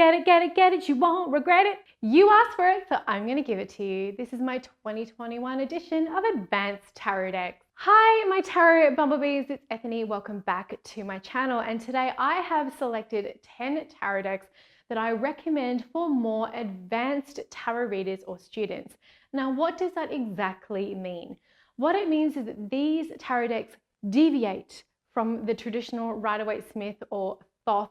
Get it, get it, get it, you won't regret it. You asked for it, so I'm gonna give it to you. This is my 2021 edition of Advanced Tarot Decks. Hi, my Tarot Bumblebees, it's Ethony. Welcome back to my channel. And today I have selected 10 tarot decks that I recommend for more advanced tarot readers or students. Now, what does that exactly mean? What it means is that these tarot decks deviate from the traditional Rider Waite Smith or Thoth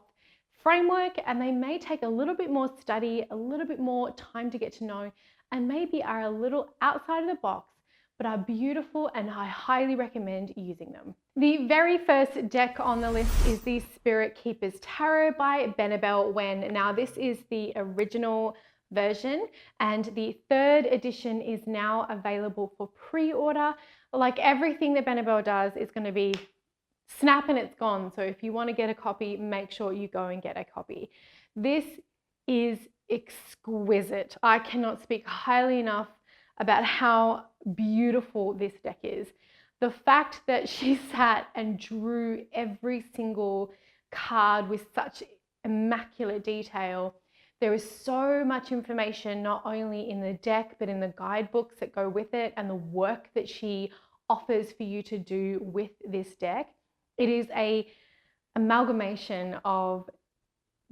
framework, and they may take a little bit more study, a little bit more time to get to know, and maybe are a little outside of the box, but are beautiful, and I highly recommend using them. The very first deck on the list is the Spirit Keepers Tarot by Benebell Wren. Now, this is the original version, and the third edition is now available for pre-order. Like everything that Benebell does is going to be snap and it's gone. So if you want to get a copy, make sure you go and get a copy. This is exquisite. I cannot speak highly enough about how beautiful this deck is. The fact that she sat and drew every single card with such immaculate detail. There is so much information, not only in the deck, but in the guidebooks that go with it and the work that she offers for you to do with this deck. It is an amalgamation of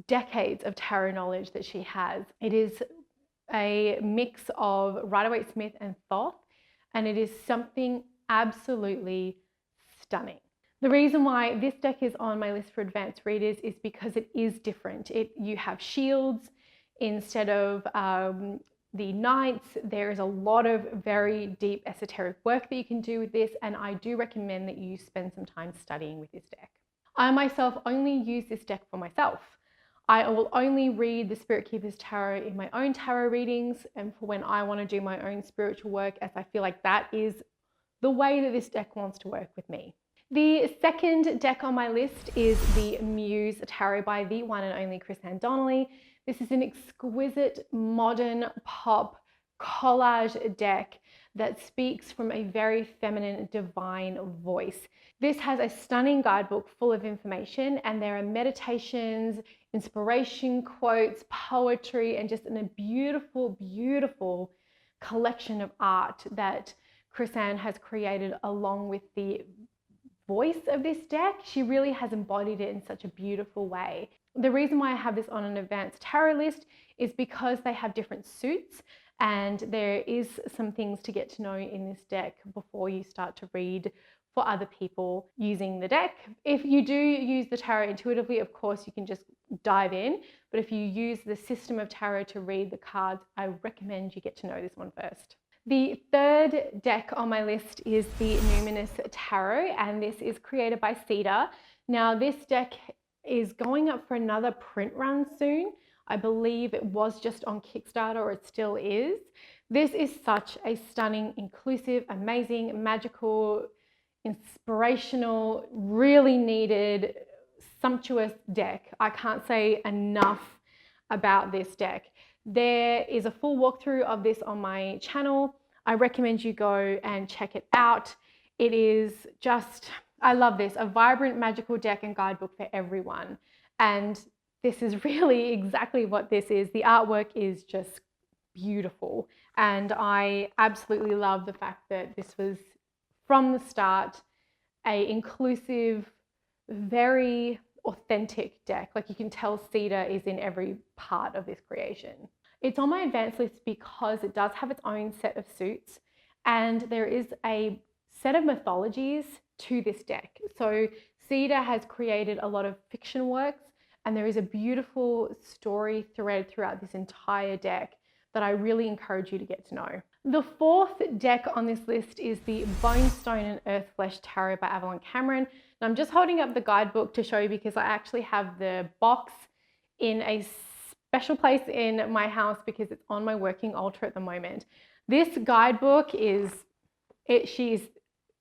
decades of tarot knowledge that she has. It is a mix of Rider Waite Smith and Thoth, and it is something absolutely stunning. The reason why this deck is on my list for advanced readers is because it is different. You have shields instead of the knights. There is a lot of very deep esoteric work that you can do with this, and I do recommend that you spend some time studying with this deck. I myself only use this deck for myself. I will only read the Spirit Keepers Tarot in my own tarot readings and for when I want to do my own spiritual work, as I feel like that is the way that this deck wants to work with me. The second deck on my list is the Muse Tarot by the one and only Chrisanne Donnelly. This is an exquisite modern pop collage deck that speaks from a very feminine, divine voice. This has a stunning guidebook full of information, and there are meditations, inspiration quotes, poetry, and just a beautiful, beautiful collection of art that Chrisanne has created along with the voice of this deck. She really has embodied it in such a beautiful way. The reason why I have this on an advanced tarot list is because they have different suits, and there is some things to get to know in this deck before you start to read for other people using the deck. If you do use the tarot intuitively, of course, you can just dive in, but if you use the system of tarot to read the cards, I recommend you get to know this one first. The third deck on my list is the Numinous Tarot, and this is created by Cedar. Now, this deck is going up for another print run soon. I believe it was just on Kickstarter, or it still is. This is such a stunning, inclusive, amazing, magical, inspirational, really needed, sumptuous deck. I can't say enough about this deck. There is a full walkthrough of this on my channel. I recommend you go and check it out. It is just, I love this, a vibrant magical deck and guidebook for everyone. And this is really exactly what this is. The artwork is just beautiful. And I absolutely love the fact that this was, from the start, an inclusive, very authentic deck. Like, you can tell Cedar is in every part of this creation. It's on my advanced list because it does have its own set of suits, and there is a set of mythologies to this deck. So Cedar has created a lot of fiction works, and there is a beautiful story thread throughout this entire deck that I really encourage you to get to know. The fourth deck on this list is the Bonestone and Earthflesh Tarot by Avalon Cameron. And I'm just holding up the guidebook to show you because I actually have the box in a special place in my house because it's on my working altar at the moment. This guidebook is, she's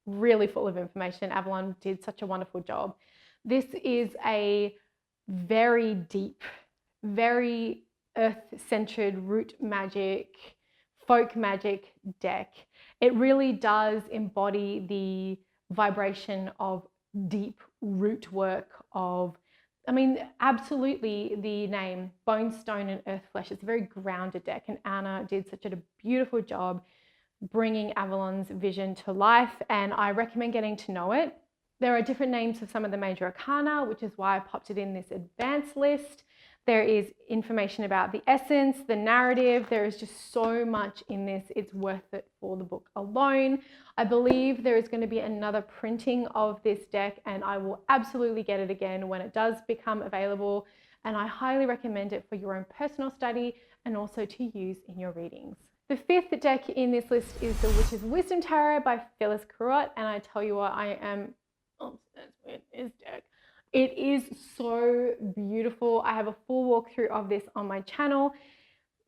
really full of information. Avalon did such a wonderful job. This is a very deep, very earth-centered root magic, folk magic deck. It really does embody the vibration of deep root work, of I mean, absolutely the name Bonestone and Earthflesh. It's a very grounded deck, and Anna did such a beautiful job bringing Avalon's vision to life, and I recommend getting to know it. There are different names of some of the major arcana, which is why I popped it in this advanced list. There is information about the essence, the narrative. There is just so much in this. It's worth it for the book alone. I believe there is going to be another printing of this deck, and I will absolutely get it again when it does become available. And I highly recommend it for your own personal study and also to use in your readings. The fifth deck in this list is the Witch's Wisdom Tarot by Phyllis Curott, and I tell you what, I am obsessed with this deck. It is so beautiful. I have a full walkthrough of this on my channel.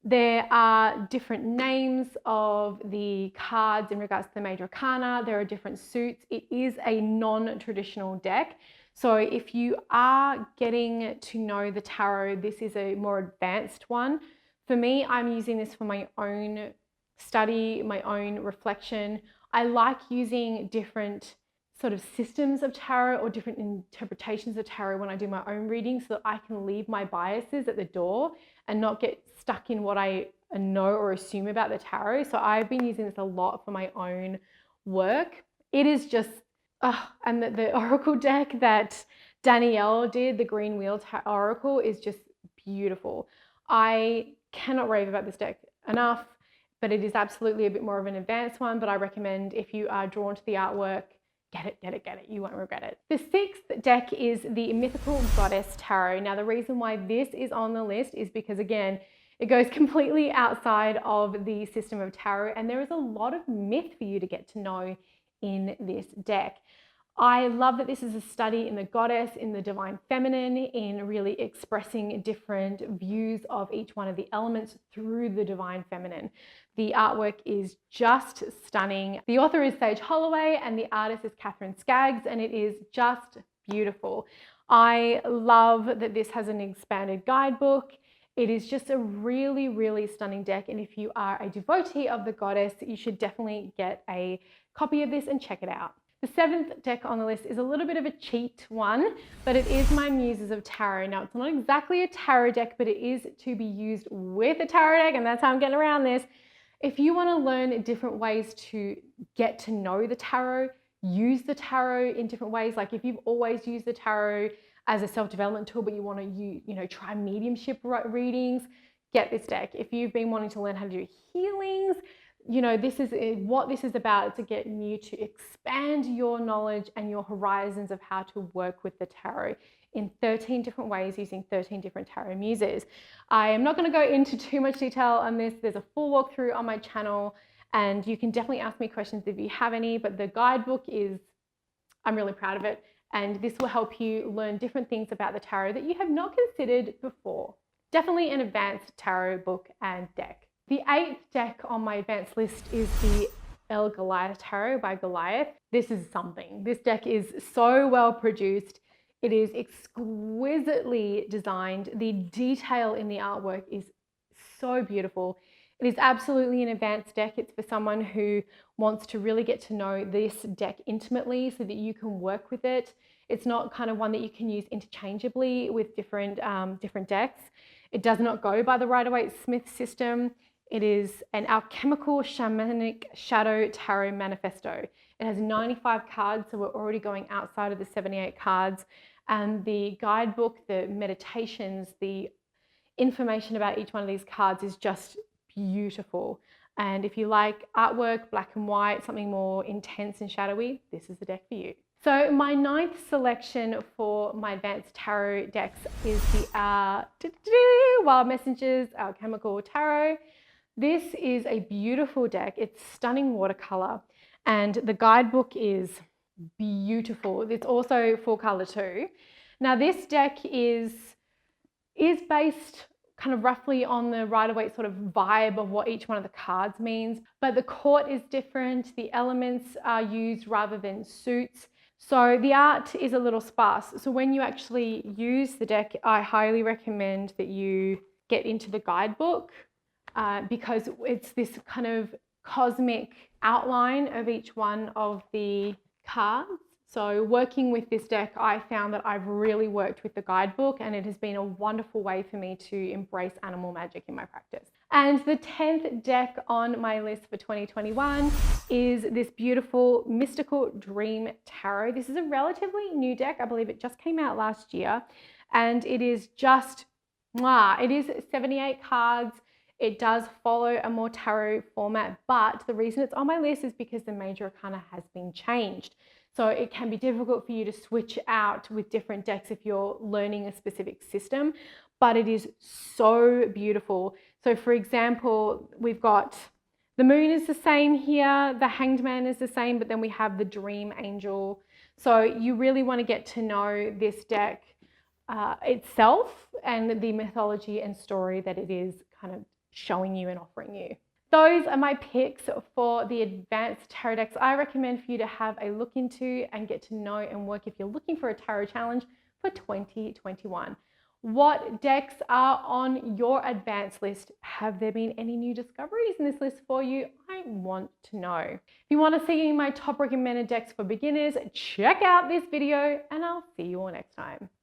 There are different names of the cards in regards to the major arcana. There are different suits. It is a non-traditional deck. So if you are getting to know the tarot, this is a more advanced one. For me, I'm using this for my own study, my own reflection. I like using different sort of systems of tarot or different interpretations of tarot when I do my own reading, so that I can leave my biases at the door and not get stuck in what I know or assume about the tarot. So I've been using this a lot for my own work. It is just, and the Oracle deck that Danielle did, the Green Wheel Oracle, is just beautiful. I cannot rave about this deck enough, but it is absolutely a bit more of an advanced one. But I recommend, if you are drawn to the artwork, get it, get it, get it. You won't regret it. The sixth deck is the Mythical Goddess Tarot. Now, the reason why this is on the list is because, again, it goes completely outside of the system of tarot, and there is a lot of myth for you to get to know in this deck. I love that this is a study in the goddess, in the divine feminine, in really expressing different views of each one of the elements through the divine feminine. The artwork is just stunning. The author is Sage Holloway and the artist is Katherine Skaggs, and it is just beautiful. I love that this has an expanded guidebook. It is just a really, really stunning deck, and if you are a devotee of the goddess, you should definitely get a copy of this and check it out. The seventh deck on the list is a little bit of a cheat one, but it is my Muses of Tarot. Now, it's not exactly a tarot deck, but it is to be used with a tarot deck, and that's how I'm getting around this. If you want to learn different ways to get to know the tarot, use the tarot in different ways, like if you've always used the tarot as a self-development tool, but you want to try mediumship readings, get this deck. If you've been wanting to learn how to do healings, this is what this is about. It's to get you to expand your knowledge and your horizons of how to work with the tarot in 13 different ways using 13 different tarot muses. I am not going to go into too much detail on this. There's a full walkthrough on my channel, and you can definitely ask me questions if you have any, but the guidebook I'm really proud of it, and this will help you learn different things about the tarot that you have not considered before. Definitely an advanced tarot book and deck. The eighth deck on my advanced list is the Goliath Tarot by Goliath. This is something. This deck is so well produced. It is exquisitely designed. The detail in the artwork is so beautiful. It is absolutely an advanced deck. It's for someone who wants to really get to know this deck intimately so that you can work with it. It's not kind of one that you can use interchangeably with different decks. It does not go by the Rider Waite Smith system. It is an alchemical shamanic shadow tarot manifesto. It has 95 cards, so we're already going outside of the 78 cards. And the guidebook, the meditations, the information about each one of these cards is just beautiful. And if you like artwork, black and white, something more intense and shadowy, this is the deck for you. So my ninth selection for my advanced tarot decks is the Wild Messengers Alchemical Tarot. This is a beautiful deck. It's stunning watercolor, and the guidebook is beautiful. It's also full color too. Now this deck is based kind of roughly on the Rider Waite sort of vibe of what each one of the cards means, but the court is different. The elements are used rather than suits. So the art is a little sparse. So when you actually use the deck, I highly recommend that you get into the guidebook because it's this kind of cosmic outline of each one of the cards. So working with this deck, I found that I've really worked with the Guidebook, and it has been a wonderful way for me to embrace animal magic in my practice. And the 10th deck on my list for 2021 is this beautiful Mystical Dream Tarot. This is a relatively new deck. I believe it just came out last year, and it is just, it is 78 cards. It does follow a more tarot format, but the reason it's on my list is because the major arcana has been changed. So it can be difficult for you to switch out with different decks if you're learning a specific system, but it is so beautiful. So for example, we've got the moon is the same here, the hanged man is the same, but then we have the dream angel. So you really want to get to know this deck itself and the mythology and story that it is kind of showing you and offering you. Those are my picks for the advanced tarot decks I recommend for you to have a look into and get to know and work if you're looking for a tarot challenge for 2021. What decks are on your advanced list? Have there been any new discoveries in this list for you? I want to know. If you want to see my top recommended decks for beginners, check out this video, and I'll see you all next time.